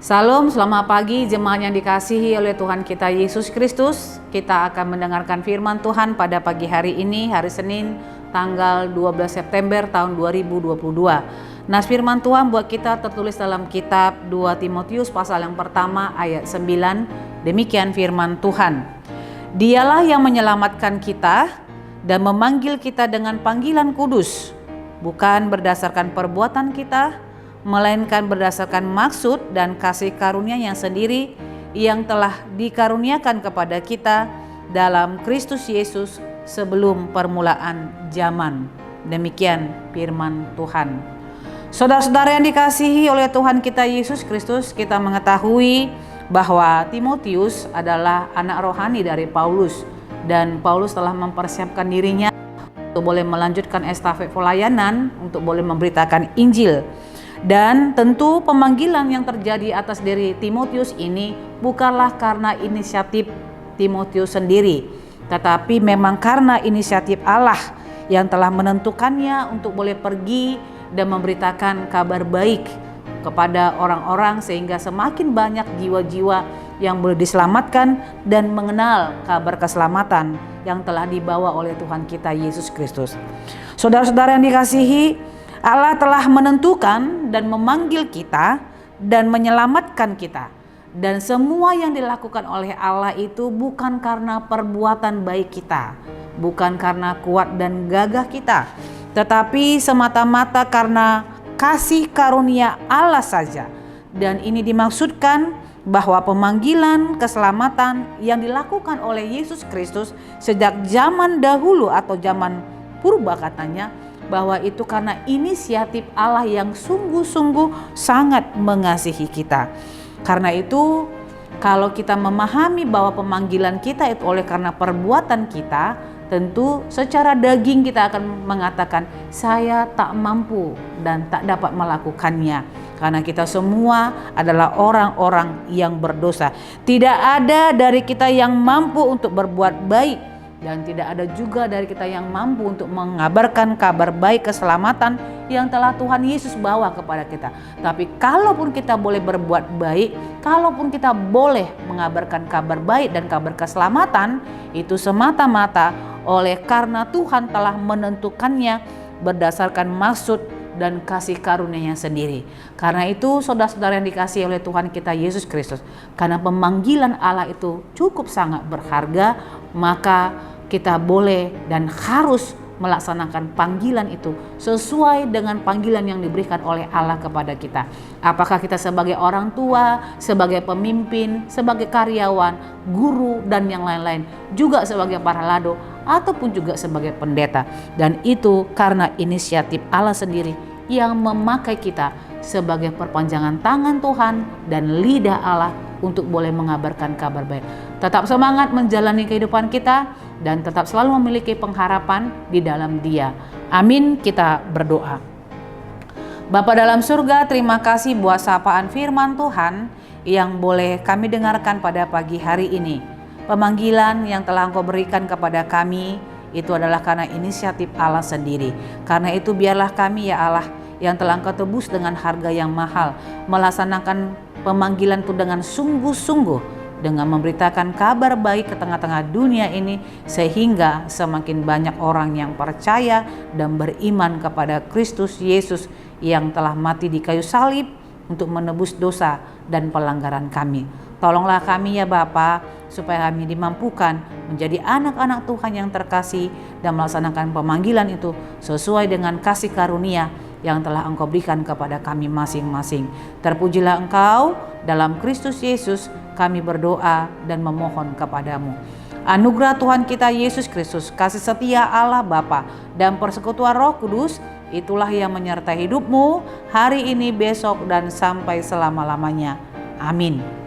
Salam, selamat pagi jemaat yang dikasihi oleh Tuhan kita Yesus Kristus. Kita akan mendengarkan firman Tuhan pada pagi hari ini, hari Senin, tanggal 12 September tahun 2022. Nah, firman Tuhan buat kita tertulis dalam kitab 2 Timotius pasal yang pertama ayat 9. Demikian firman Tuhan. Dialah yang menyelamatkan kita dan memanggil kita dengan panggilan kudus, bukan berdasarkan perbuatan kita, melainkan berdasarkan maksud dan kasih karunia yang sendiri yang telah dikaruniakan kepada kita dalam Kristus Yesus sebelum permulaan zaman. Demikian firman Tuhan. Saudara-saudara yang dikasihi oleh Tuhan kita Yesus Kristus, kita mengetahui bahwa Timotius adalah anak rohani dari Paulus, dan Paulus telah mempersiapkan dirinya untuk boleh melanjutkan estafet pelayanan, untuk boleh memberitakan Injil. Dan tentu pemanggilan yang terjadi atas diri Timotius ini bukanlah karena inisiatif Timotius sendiri, tetapi memang karena inisiatif Allah yang telah menentukannya untuk boleh pergi dan memberitakan kabar baik kepada orang-orang, sehingga semakin banyak jiwa-jiwa yang boleh diselamatkan dan mengenal kabar keselamatan yang telah dibawa oleh Tuhan kita Yesus Kristus. Saudara-saudara yang dikasihi, Allah telah menentukan dan memanggil kita dan menyelamatkan kita. Dan semua yang dilakukan oleh Allah itu bukan karena perbuatan baik kita, bukan karena kuat dan gagah kita, tetapi semata-mata karena kasih karunia Allah saja. Dan ini dimaksudkan bahwa pemanggilan keselamatan yang dilakukan oleh Yesus Kristus sejak zaman dahulu atau zaman purba katanya, bahwa itu karena inisiatif Allah yang sungguh-sungguh sangat mengasihi kita. Karena itu, kalau kita memahami bahwa pemanggilan kita itu oleh karena perbuatan kita, tentu secara daging kita akan mengatakan, saya tak mampu dan tak dapat melakukannya. Karena kita semua adalah orang-orang yang berdosa. Tidak ada dari kita yang mampu untuk berbuat baik, dan tidak ada juga dari kita yang mampu untuk mengabarkan kabar baik keselamatan yang telah Tuhan Yesus bawa kepada kita. Tapi kalaupun kita boleh berbuat baik, kalaupun kita boleh mengabarkan kabar baik dan kabar keselamatan, itu semata-mata oleh karena Tuhan telah menentukannya berdasarkan maksud dan kasih karunia-Nya sendiri. Karena itu, saudara-saudara yang dikasihi oleh Tuhan kita Yesus Kristus, karena pemanggilan Allah itu cukup sangat berharga, maka kita boleh dan harus melaksanakan panggilan itu sesuai dengan panggilan yang diberikan oleh Allah kepada kita. Apakah kita sebagai orang tua, sebagai pemimpin, sebagai karyawan, guru, dan yang lain-lain, juga sebagai para lado, ataupun juga sebagai pendeta. Dan itu karena inisiatif Allah sendiri yang memakai kita sebagai perpanjangan tangan Tuhan dan lidah Allah untuk boleh mengabarkan kabar baik. Tetap semangat menjalani kehidupan kita dan tetap selalu memiliki pengharapan di dalam Dia. Amin. Kita berdoa. Bapa dalam surga, terima kasih buat sapaan firman Tuhan yang boleh kami dengarkan pada pagi hari ini. Pemanggilan yang telah Engkau berikan kepada kami itu adalah karena inisiatif Allah sendiri. Karena itu biarlah kami, ya Allah, yang telah Engkau tebus dengan harga yang mahal, melaksanakan pemanggilan itu dengan sungguh-sungguh, dengan memberitakan kabar baik ke tengah-tengah dunia ini, sehingga semakin banyak orang yang percaya dan beriman kepada Kristus Yesus yang telah mati di kayu salib untuk menebus dosa dan pelanggaran kami. Tolonglah kami, ya Bapa, supaya kami dimampukan menjadi anak-anak Tuhan yang terkasih dan melaksanakan pemanggilan itu sesuai dengan kasih karunia yang telah Engkau berikan kepada kami masing-masing. Terpujilah Engkau, dalam Kristus Yesus kami berdoa dan memohon kepadamu. Anugerah Tuhan kita Yesus Kristus, kasih setia Allah Bapa, dan persekutuan Roh Kudus, itulah yang menyertai hidupmu hari ini, besok, dan sampai selama-lamanya. Amin.